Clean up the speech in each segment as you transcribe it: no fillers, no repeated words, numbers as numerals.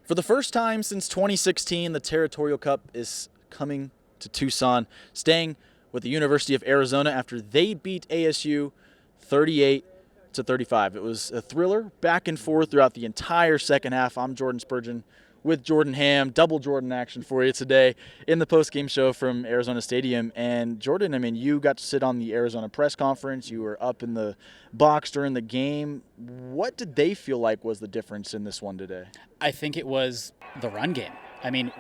For the first time since 2016, the Territorial Cup is coming to Tucson, staying with the University of Arizona after they beat ASU 38-35. It was a thriller, back and forth throughout the entire second half. I'm Jordan Spurgeon with Jordan Ham, double Jordan action for you today in the post-game show from Arizona Stadium. And Jordan, I mean, you got to sit on the Arizona press conference. You were up in the box during the game. What did they feel like was the difference in this one today? I think it was the run game. I mean,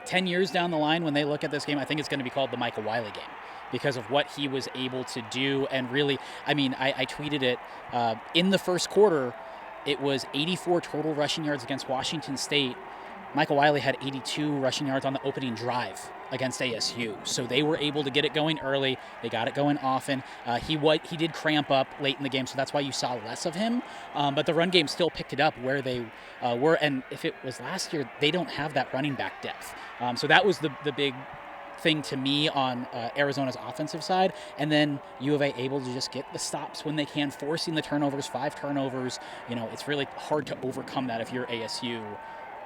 10 years down the line when they look at this game, I think it's going to be called the Michael Wiley game because of what he was able to do. And really, I mean, I tweeted it in the first quarter. It was 84 total rushing yards against Washington State. Michael Wiley had 82 rushing yards on the opening drive against ASU. So they were able to get it going early. They got it going often. He did cramp up late in the game, so that's why you saw less of him. But the run game still picked it up where they were. And if it was last year, they don't have that running back depth. So that was the big thing to me on Arizona's offensive side. And then U of A able to just get the stops when they can, forcing the turnovers, 5 turnovers. You know, it's really hard to overcome that if you're ASU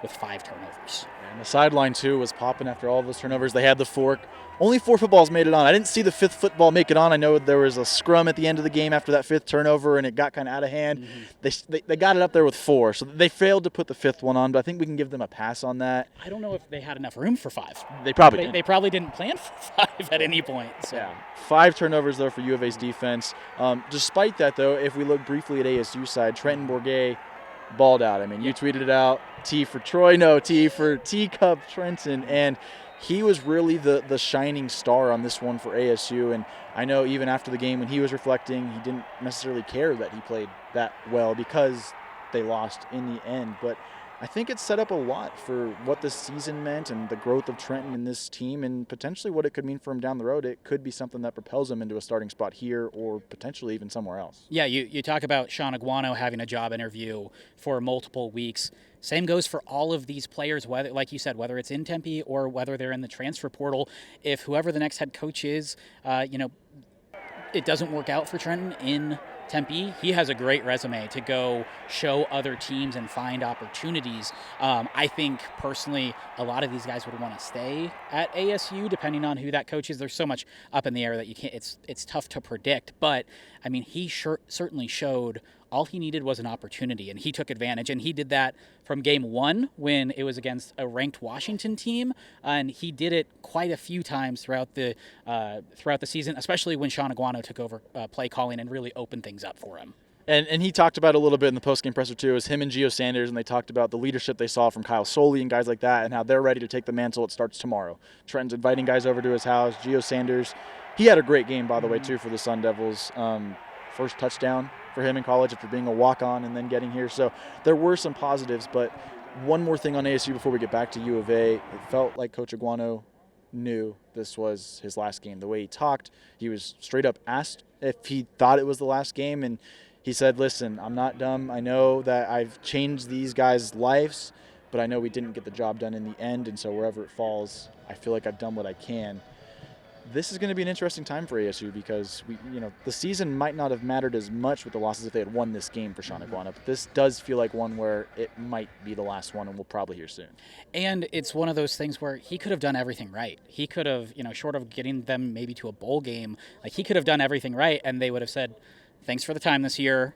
with 5 turnovers. And the sideline, too, was popping after all those turnovers. They had the fork. Only 4 footballs made it on. I didn't see the 5th football make it on. I know there was a scrum at the end of the game after that 5th turnover, and it got kind of out of hand. Mm-hmm. They got it up there with 4, so they failed to put the 5th one on, but I think we can give them a pass on that. I don't know if they had enough room for 5. They probably didn't. They probably didn't plan for 5 at any point. So. Yeah, 5 turnovers, though, for U of A's defense. Despite that, though, if we look briefly at ASU side, Trenton Bourget balled out. I mean, you tweeted it out, T for Troy, no, T for Teacup Trenton, and he was really the shining star on this one for ASU. And I know even after the game when he was reflecting, he didn't necessarily care that he played that well because they lost in the end. But I think it set up a lot for what this season meant and the growth of Trenton in this team and potentially what it could mean for him down the road. It could be something that propels him into a starting spot here or potentially even somewhere else. Yeah, you talk about Sean Aguano having a job interview for multiple weeks. Same goes for all of these players, whether, like you said, whether it's in Tempe or whether they're in the transfer portal. If whoever the next head coach is, it doesn't work out for Trenton in Tempe, he has a great resume to go show other teams and find opportunities. I think personally a lot of these guys would want to stay at ASU depending on who that coach is. There's so much up in the air that you can't. It's tough to predict. But I mean, he certainly showed all he needed was an opportunity, and he took advantage. And he did that from game 1 when it was against a ranked Washington team, and he did it quite a few times throughout the season, especially when Sean Aguano took over play calling and really opened things up for him. And he talked about a little bit in the postgame presser too. It was him and Gio Sanders, and they talked about the leadership they saw from Kyle Soley and guys like that, and how they're ready to take the mantle. It starts tomorrow. Trenton's inviting guys over to his house. Gio Sanders, he had a great game by the way too for the Sun Devils. First touchdown for him in college after being a walk-on and then getting here. So there were some positives, but one more thing on ASU before we get back to U of A. It felt like Coach Aguano knew this was his last game. The way he talked, he was straight up asked if he thought it was the last game, and he said, listen, I'm not dumb. I know that I've changed these guys' lives, but I know we didn't get the job done in the end, and so wherever it falls, I feel like I've done what I can. This is going to be an interesting time for ASU because the season might not have mattered as much with the losses if they had won this game for Sean Aguano, but this does feel like one where it might be the last one, and we'll probably hear soon. And it's one of those things where he could have done everything right. He could have, short of getting them maybe to a bowl game, like he could have done everything right, and they would have said, thanks for the time this year.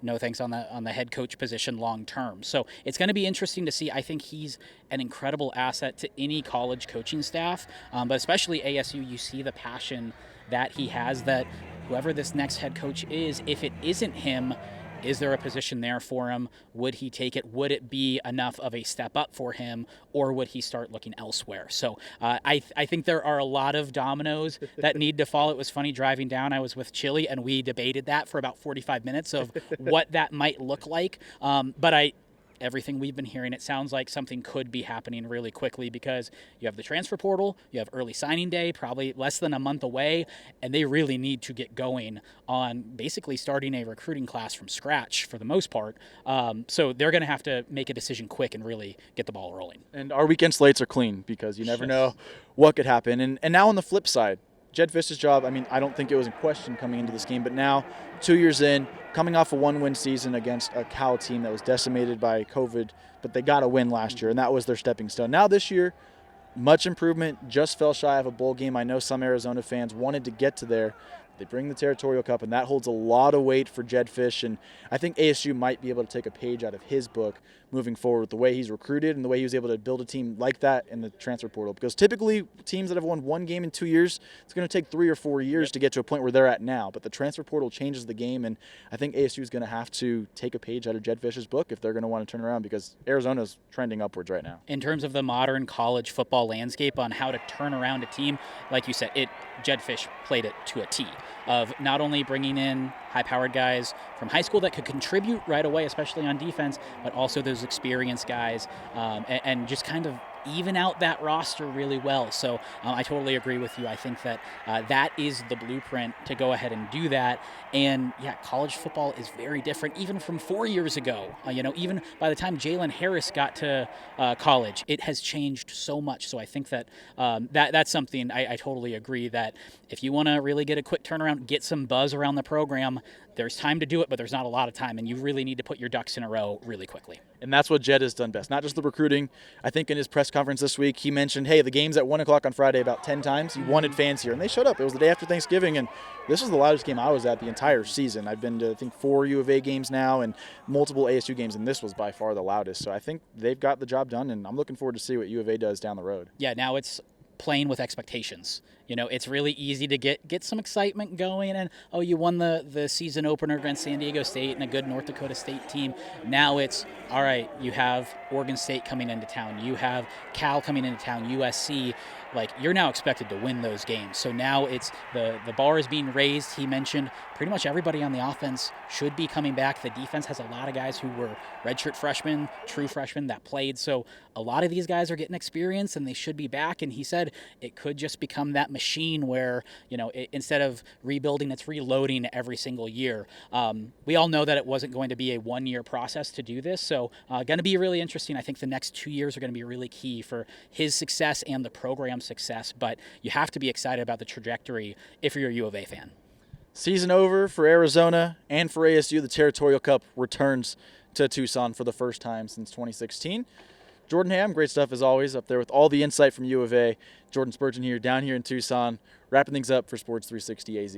No thanks on the head coach position long term. So it's going to be interesting to see. I think he's an incredible asset to any college coaching staff, but especially ASU. You see the passion that he has, that whoever this next head coach is, if it isn't him, is there a position there for him? Would he take it? Would it be enough of a step up for him, or would he start looking elsewhere? So I think there are a lot of dominoes that need to fall. It was funny driving down. I was with Chili, and we debated that for about 45 minutes of what that might look like. But everything we've been hearing, it sounds like something could be happening really quickly because you have the transfer portal, you have early signing day, probably less than a month away, and they really need to get going on basically starting a recruiting class from scratch for the most part. So they're going to have to make a decision quick and really get the ball rolling. And our weekend slates are clean because you never know what could happen. And now on the flip side, Jed Fish's job, I mean, I don't think it was in question coming into this game, but now, 2 years in, coming off a one-win season against a Cal team that was decimated by COVID, but they got a win last year, and that was their stepping stone. Now this year, much improvement, just fell shy of a bowl game. I know some Arizona fans wanted to get to there. They bring the Territorial Cup, and that holds a lot of weight for Jed Fish, and I think ASU might be able to take a page out of his book moving forward with the way he's recruited and the way he was able to build a team like that in the transfer portal. Because typically teams that have won one game in 2 years, it's going to take 3 or 4 years to get to a point where they're at now. But the transfer portal changes the game, and I think ASU is going to have to take a page out of Jed Fish's book if they're going to want to turn around, because Arizona's trending upwards right now. In terms of the modern college football landscape on how to turn around a team, like you said, Jed Fish played it to a T, of not only bringing in high-powered guys from high school that could contribute right away, especially on defense, but also those experienced guys, and just kind of even out that roster really well. So I totally agree with you. I think that that is the blueprint to go ahead and do that. And yeah, college football is very different even from 4 years ago. Even by the time Jalen Harris got to college, it has changed so much. So I think that that's something I totally agree that if you want to really get a quick turnaround, get some buzz around the program, there's time to do it, but there's not a lot of time, and you really need to put your ducks in a row really quickly. And that's what Jed has done best, not just the recruiting. I think in his press conference this week, he mentioned, hey, the game's at 1 o'clock on Friday about 10 times. He wanted fans here, and they showed up. It was the day after Thanksgiving, and this was the loudest game I was at the entire season. I've been to, I think, 4 U of A games now and multiple ASU games, and this was by far the loudest. So I think they've got the job done, and I'm looking forward to see what U of A does down the road. Yeah, now it's playing with expectations. It's really easy to get some excitement going, and you won the season opener against San Diego State and a good North Dakota State team. Now it's all right, you have Oregon State coming into town, you have Cal coming into town, USC. Like, you're now expected to win those games. So now it's the bar is being raised. He mentioned pretty much everybody on the offense should be coming back. The defense has a lot of guys who were redshirt freshmen, true freshmen that played. So a lot of these guys are getting experience, and they should be back. And he said it could just become that machine where, instead of rebuilding, it's reloading every single year. We all know that it wasn't going to be a one-year process to do this. So going to be really interesting. I think the next 2 years are going to be really key for his success and the program's success. But you have to be excited about the trajectory if you're a U of A fan. Season over for Arizona and for ASU. The Territorial Cup returns to Tucson for the first time since 2016. Jordan Ham, great stuff as always, up there with all the insight from U of A. Jordan Spurgeon here, down here in Tucson, wrapping things up for Sports 360 AZ.